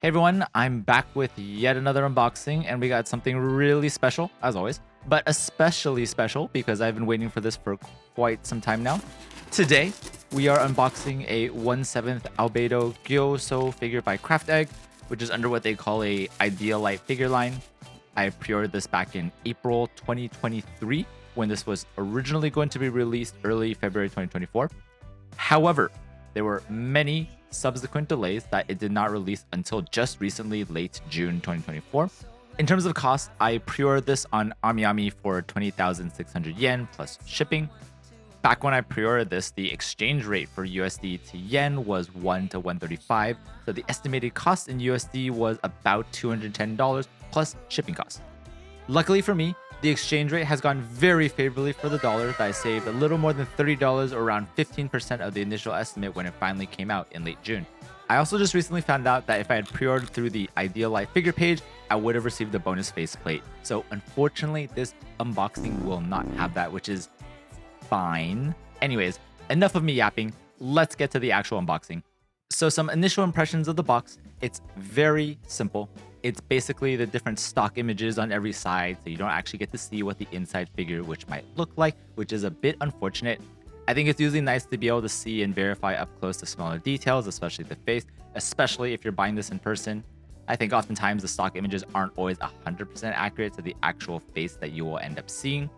Hey everyone, I'm back with yet another unboxing, and we got something really special, as always, but especially special because I've been waiting for this for quite some time now. Today, we are unboxing a 1/7 ALBEDO Gyoso figure by Craft Egg, which is under what they call a iDELiTE figure line. I pre-ordered this back in April 2023 when this was originally going to be released early February 2024. However, there were many subsequent delays that it did not release until just recently, late June 2024. In terms of cost, I pre-ordered this on AmiAmi for 20,600 yen plus shipping. Back when I pre-ordered this, the exchange rate for USD to yen was 1 to 135, so the estimated cost in USD was about $210 plus shipping costs. Luckily for me, the exchange rate has gone very favorably for the dollar, that I saved a little more than $30 or around 15% of the initial estimate when it finally came out in late June. I also just recently found out that if I had pre-ordered through the iDELiTE figure page, I would have received a bonus faceplate. So unfortunately, this unboxing will not have that, which is fine. Anyways, enough of me yapping. Let's get to the actual unboxing. So some initial impressions of the box. It's very simple. It's basically the different stock images on every side, so you don't actually get to see what the inside figure which might look like, which is a bit unfortunate. I think it's usually nice to be able to see and verify up close the smaller details, especially the face, especially if you're buying this in person. I think oftentimes the stock images aren't always 100% accurate to the actual face that you will end up seeing.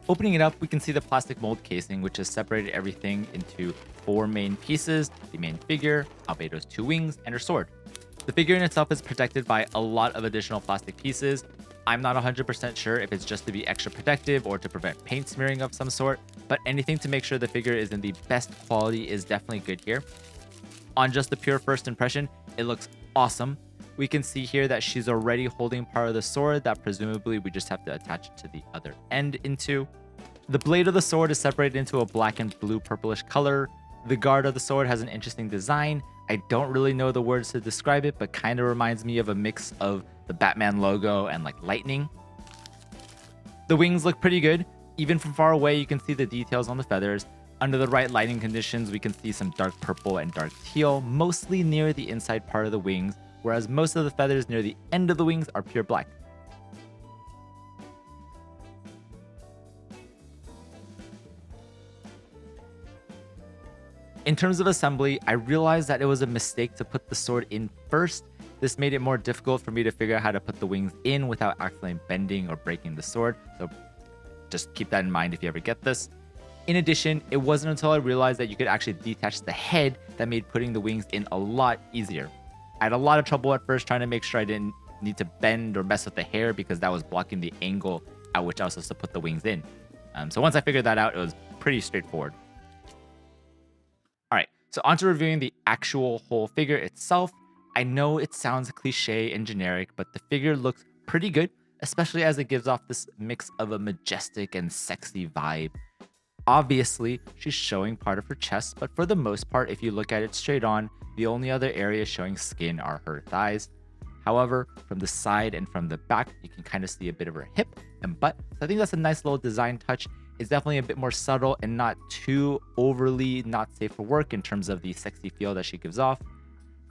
Opening it up, we can see the plastic mold casing, which has separated everything into 4 main pieces: the main figure, ALBEDO's 2 wings, and her sword. The figure in itself is protected by a lot of additional plastic pieces. I'm not 100% sure if it's just to be extra protective or to prevent paint smearing of some sort, but anything to make sure the figure is in the best quality is definitely good here. On just the pure first impression, it looks awesome. We can see here that she's already holding part of the sword that presumably we just have to attach it to the other end into. The blade of the sword is separated into a black and blue purplish color. The guard of the sword has an interesting design. I don't really know the words to describe it, but kind of reminds me of a mix of the Batman logo and like lightning. The wings look pretty good. Even from far away, you can see the details on the feathers. Under the right lighting conditions, we can see some dark purple and dark teal, mostly near the inside part of the wings, whereas most of the feathers near the end of the wings are pure black. In terms of assembly, I realized that it was a mistake to put the sword in first. This made it more difficult for me to figure out how to put the wings in without accidentally bending or breaking the sword, so just keep that in mind if you ever get this. In addition, it wasn't until I realized that you could actually detach the head that made putting the wings in a lot easier. I had a lot of trouble at first trying to make sure I didn't need to bend or mess with the hair because that was blocking the angle at which I was supposed to put the wings in. So once I figured that out, it was pretty straightforward. Alright, so onto reviewing the actual whole figure itself. I know it sounds cliche and generic, but the figure looks pretty good, especially as it gives off this mix of a majestic and sexy vibe. Obviously, she's showing part of her chest, but for the most part, if you look at it straight on, the only other areas showing skin are her thighs. However, from the side and from the back, you can kind of see a bit of her hip and butt. So I think that's a nice little design touch. It's definitely a bit more subtle and not too overly not safe for work in terms of the sexy feel that she gives off.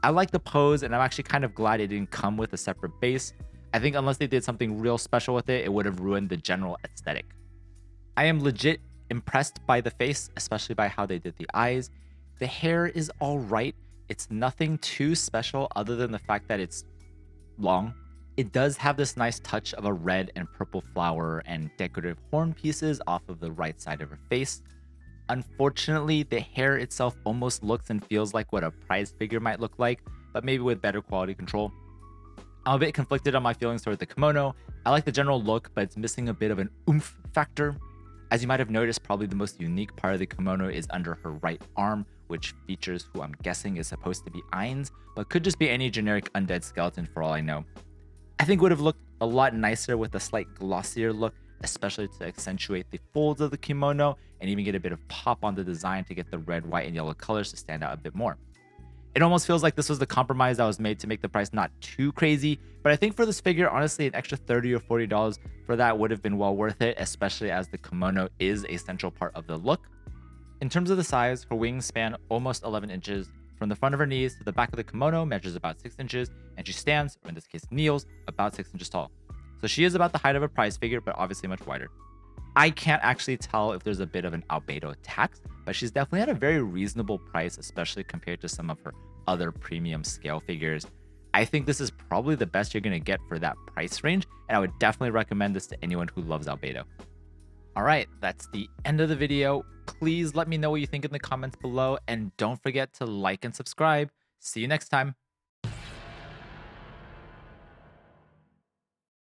I like the pose, and I'm actually kind of glad it didn't come with a separate base. I think unless they did something real special with it, it would have ruined the general aesthetic. I am legit impressed by the face, especially by how they did the eyes. The hair is all right. It's nothing too special other than the fact that it's long. It does have this nice touch of a red and purple flower and decorative horn pieces off of the right side of her face. Unfortunately, the hair itself almost looks and feels like what a prize figure might look like, but maybe with better quality control. I'm a bit conflicted on my feelings toward the kimono. I like the general look, but it's missing a bit of an oomph factor. As you might have noticed, probably the most unique part of the kimono is under her right arm, which features who I'm guessing is supposed to be Ain's, but could just be any generic undead skeleton for all I know. I think would have looked a lot nicer with a slight glossier look, especially to accentuate the folds of the kimono and even get a bit of pop on the design to get the red, white, and yellow colors to stand out a bit more. It almost feels like this was the compromise that was made to make the price not too crazy, but I think for this figure, honestly, an extra $30 or $40 for that would have been well worth it, especially as the kimono is a central part of the look. In terms of the size, her wings span almost 11 inches, From the front of her knees to the back of the kimono measures about 6 inches, and she stands, or in this case kneels, about 6 inches tall. So she is about the height of a prize figure, but obviously much wider. I can't actually tell if there's a bit of an albedo tax, but she's definitely at a very reasonable price, especially compared to some of her other premium scale figures. I think this is probably the best you're going to get for that price range, and I would definitely recommend this to anyone who loves albedo. All right, that's the end of the video. Please let me know what you think in the comments below, and don't forget to like and subscribe. See you next time.